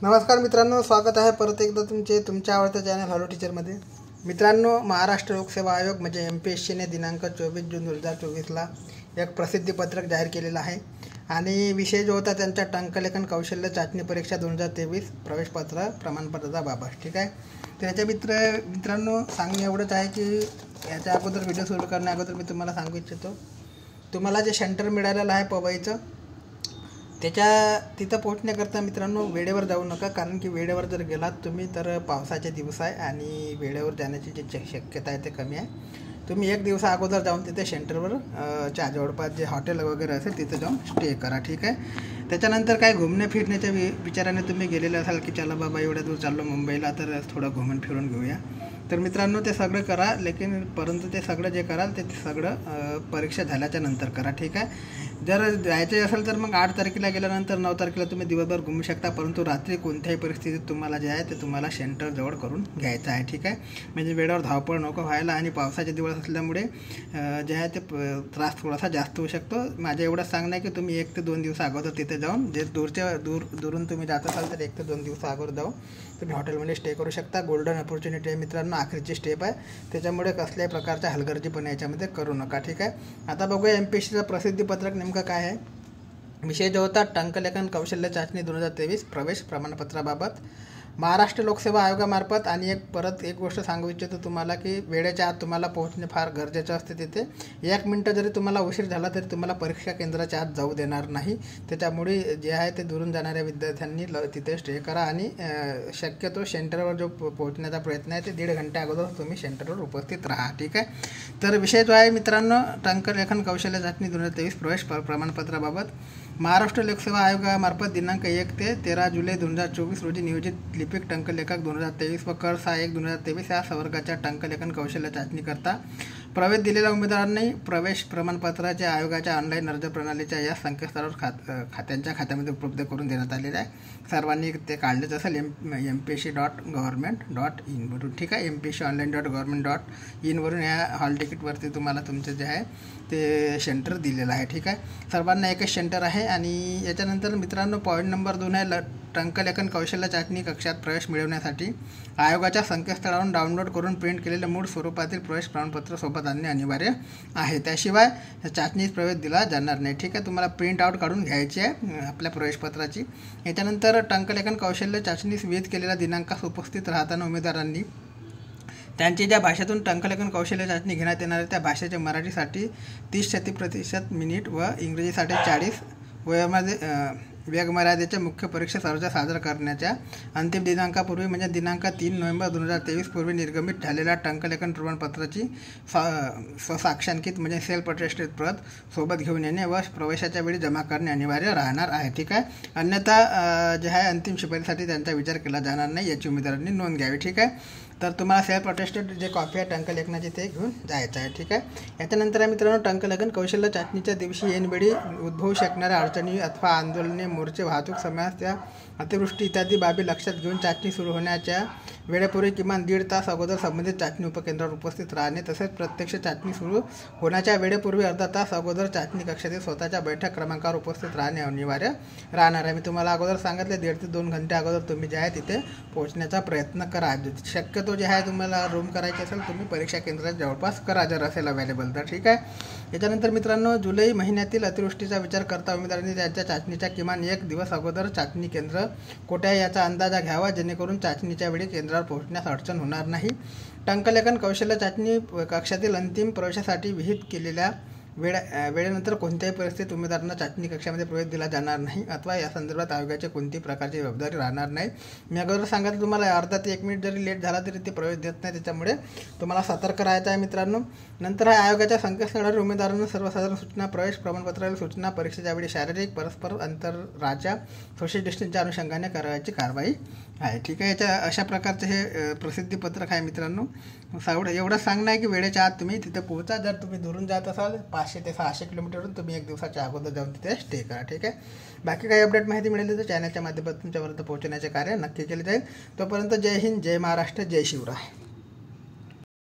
नमस्कार मित्रांनो, स्वागत आहे परत एकदा तुमच्या आवडत्या चॅनल हॅलो टीचरमध्ये। मित्रांनो, महाराष्ट्र लोकसेवा आयोग म्हणजे MPSCने दिनांक 24 जून 2024ला एक प्रसिद्धीपत्रक जाहीर केलेलं आहे आणि विषय जो होता त्यांचा टंकलेखन कौशल्य चाचणी परीक्षा 2023 प्रवेशपत्र प्रमाणपत्राचा बाबत। ठीक आहे, तर याच्या मित्रांनो सांगणे एवढंच आहे की याच्या अगोदर व्हिडिओ सुरू करण्या अगोदर मी तुम्हाला सांगू इच्छितो, तुम्हाला जे सेंटर मिळालेलं आहे पवईचं तिथं पोहोचण्याकरता मित्रांनो वेळेवर जाऊ नका, कारण की वेळेवर जर गेलात तुम्ही तर पावसाचे दिवस आहे आणि वेळेवर जाण्याची जी शक्यता आहे ते कमी आहे। तुम्ही एक दिवसा अगोदर जाऊन तिथे सेंटरवर च्या जवळपास जे हॉटेल वगैरे असेल तिथे जाऊन स्टे करा। ठीक आहे, त्याच्यानंतर काय घुमणे फिरण्याच्या विचाराने तुम्ही गेलेले असाल की चला बाबा एवढ्या दूर चाललो मुंबईला तर थोडं घुमून फिरून घेऊया, तर मित्रांनो ते सगळं करा, परंतु ते सगळं जे कराल ते सगळं परीक्षा झाल्याच्या नंतर करा। ठीक आहे, जर जायचे असेल तर मग 8 तारखेला गेल्यानंतर 9 तारखेला तुम्ही दिवसभर घुमू शकता, परंतु रात्री कोणत्याही परिस्थितीत तुम्हाला जे आहे ते तुम्हाला सेंटर जवळ करून घ्यायचं आहे। ठीक आहे, म्हणजे वेळेवर धावपळ नको व्हायला आणि पावसाचे दिवस असल्यामुळे जे आहे ते त्रास थोडासा जास्त होऊ शकतो। माझं एवढंच सांगणं आहे की तुम्ही 1 ते 2 दिवस अगोदर तिथे जाऊन, जे दूरून तुम्ही जात असाल तर 1 ते 2 दिवस अगोदर जाऊन तुम्ही हॉटेलमध्ये स्टे करू शकता। गोल्डन अपॉर्च्युनिटी आहे मित्रांनो, आखरीची स्टेप आहे, त्याच्यामुळे कसल्याही प्रकारचा हलगर्जीपणा याच्यामध्ये करू नका। ठीक आहे, आता बघूया MPSCचं प्रसिद्धीपत्रक नेमकं काय आहे। विषय जो होता टंकलेखन कौशल्य चाचणी 2023 प्रवेश प्रमाणपत्राबाबत महाराष्ट्र लोकसेवा आयोगामार्फत। आणि परत एक गोष्ट सांगू इच्छितो तुम्हाला की वेळेच्या आत तुम्हाला पोहोचणे फार गरजेचं असते। तिथे 1 मिनिट जरी तुम्हाला उशीर झाला तरी तुम्हाला परीक्षा केंद्राच्या आत जाऊ देणार नाही, त्याच्यामुळे जे आहे ते दुरून जाणाऱ्या विद्यार्थ्यांनी तिथे स्टे करा आणि शक्यतो सेंटरवर जो पोहोचण्याचा प्रयत्न आहे ते 1.5 घंटे अगोदर तुम्ही सेंटरवर उपस्थित राहा। ठीक आहे, तर विषय जो आहे मित्रांनो टंकलेखन कौशल्य चाचणी 2023 प्रवेश प्रमाणपत्राबाबत महाराष्ट्र लोकसेवा आयोगामार्फत दिनांक 1 ते 13 जुलै 2024 रोजी नियोजित लिपिक टंकलेखक 2023 व कर सहाय्यक 2023 या संवर्गाच्या टंकलेखन कौशल्य चाचणीकरता प्रवेश दिलेल्या उमेदवारांनी प्रवेश प्रमाणपत्राच्या आयोगाच्या ऑनलाईन अर्ज प्रणालीच्या या संकेतस्थळावर त्यांच्या खात्यामध्ये उपलब्ध करून देण्यात आलेले आहे। सर्वांनी ते काढलेच असेल mpsc.government.in वरून। ठीक आहे, mpsc.online.government.in वरून या हॉल तिकीटवरती तुम्हाला तुमचं जे आहे ते सेंटर दिलेलं आहे। ठीक आहे, सर्वांना एकच सेंटर आहे। आणि याच्यानंतर मित्रांनो पॉईंट नंबर 2 आहे टंकलेखन कौशल्य चाचणी कक्षात प्रवेश मिळवण्यासाठी आयोगाच्या संकेतस्थळावरून डाउनलोड करून प्रिंट केलेले मूळ स्वरूपातील प्रवेश प्रमाणपत्र सोबत आणणे अनिवार्य आहे, त्याशिवाय चाचणीस प्रवेश दिला जाणार नाही। ठीक आहे, तुम्हाला प्रिंट आउट काढून घ्यायची आहे आपल्या प्रवेशपत्राची। याच्यानंतर टंकलेखन कौशल्य चाचणीस विहित केलेल्या दिनांकास उपस्थित राहताना उमेदवारांनी त्यांची ज्या भाषेतून टंकलेखन कौशल्य चाचणी घेण्यात येणार आहे त्या भाषेचे मराठीसाठी 30% मिनिट व इंग्रजीसाठी 40 वेगमर्यादेच्या मुख्य परीक्षेस अर्ज सादर करण्याच्या अंतिम दिनांकापूर्वी म्हणजे दिनांक 3 नोव्हेंबर 2023 पूर्वी निर्गमित झालेल्या टंकलेखन प्रमाणपत्राची स्वसाक्षांकित म्हणजे सेल्फ अटेस्टेड प्रत सोबत घेऊन येणे व प्रवेशाच्या वेळी जमा करणे अनिवार्य राहणार आहे। ठीक आहे, अन्यथा जे आहे अंतिम शिफारसीसाठी त्यांचा विचार केला जाणार नाही याची उमेदवारांनी नोंद घ्यावी। ठीक आहे, तर तुम्हाला सेल्फ अटेस्टेड जे कॉपी आहे टंकलेखनाची ते घेऊन जायचं आहे। ठीक आहे, याच्यानंतर मित्रांनो टंकलेखन कौशल्य चाचणीच्या दिवशी ऐनवेळी उद्भवू शकणाऱ्या अडचणी अथवा आंदोलने, मोर्चे, वाहतूक समस्या, अतिवृष्टी इत्यादी बाबी लक्षात घेऊन चाचणी सुरू होण्याच्या वेळेपूर्वी किमान 1.5 तास अगोदर संबंधित चाचणी उपकेंद्रावर उपस्थित राहणे, तसेच प्रत्यक्ष चाचणी सुरू होण्याच्या वेळेपूर्वी अर्धा तास अगोदर चाचणी कक्षातील स्वतःच्या बैठक क्रमांकावर उपस्थित राहणे अनिवार्य राहणार आहे। मी तुम्हाला अगोदर सांगितले 1.5 ते 2 घंटे अगोदर तुम्ही जे आहे तिथे पोहोचण्याचा प्रयत्न करा। शक्यतो जे आहे तुम्हाला रूम करायची असेल तुम्ही परीक्षा केंद्रात जवळपास करा जर असेल अवेलेबल तर। ठीक आहे, याच्यानंतर मित्रांनो जुलै महिन्यातील अतिवृष्टीचा विचार करता उमेदवारांनी त्यांच्या चाचणीच्या किमान 1 दिवस अगोदर चाचणी केंद्र कोठे आहे याचा अंदाजा घ्यावा, जेणेकरून चाचणीच्या वेळी केंद्रावर पोहोचण्यास अडचण होणार नाही। टंकलेखन कौशल्य चाचणी कक्षातील अंतिम प्रवेशासाठी विहित केलेल्या वेळेनंतर कोणत्याही परिस्थितीत उमेदवारांना चाचणी कक्षामध्ये प्रवेश दिला जाणार नाही अथवा या संदर्भात आयोगाची कोणतीही प्रकारची जबाबदारी राहणार नाही। मी अगोदर सांगितलं तुम्हाला अर्धा ते 1 मिनिट जरी लेट झाला तरी ते प्रवेश देत नाही, त्याच्यामुळे तुम्हाला सतर्क राहायचं आहे मित्रांनो। नंतर आहे आयोगाच्या संकेतस्थळावर उमेदवारांना सर्वसाधारण सूचना, प्रवेश प्रमाणपत्रावरील सूचना, परीक्षेच्या वेळी शारीरिक परस्पर अंतर राजा सोशल डिस्टन्सच्या अनुषंगाने करायची कारवाई आहे। ठीक आहे, याच्या अशा प्रकारचे हे प्रसिद्धीपत्रक आहे मित्रांनो। एवढं सांगणं आहे की वेळेच्या आत तुम्ही तिथे पोहोचा। जर तुम्ही दुरून जात असाल 500 ते 600 किलोमीटरवरून तुम्ही 1 दिवसाच्या अगोदर जाऊन तिथे स्टे करा। ठीक आहे, बाकी काही अपडेट माहिती मिळाली तर चॅनलच्या माध्यमातून तुमच्यापर्यंत पोहोचण्याचे कार्य नक्की केले जाईल। तोपर्यंत जय हिंद, जय महाराष्ट्र, जय शिवराय।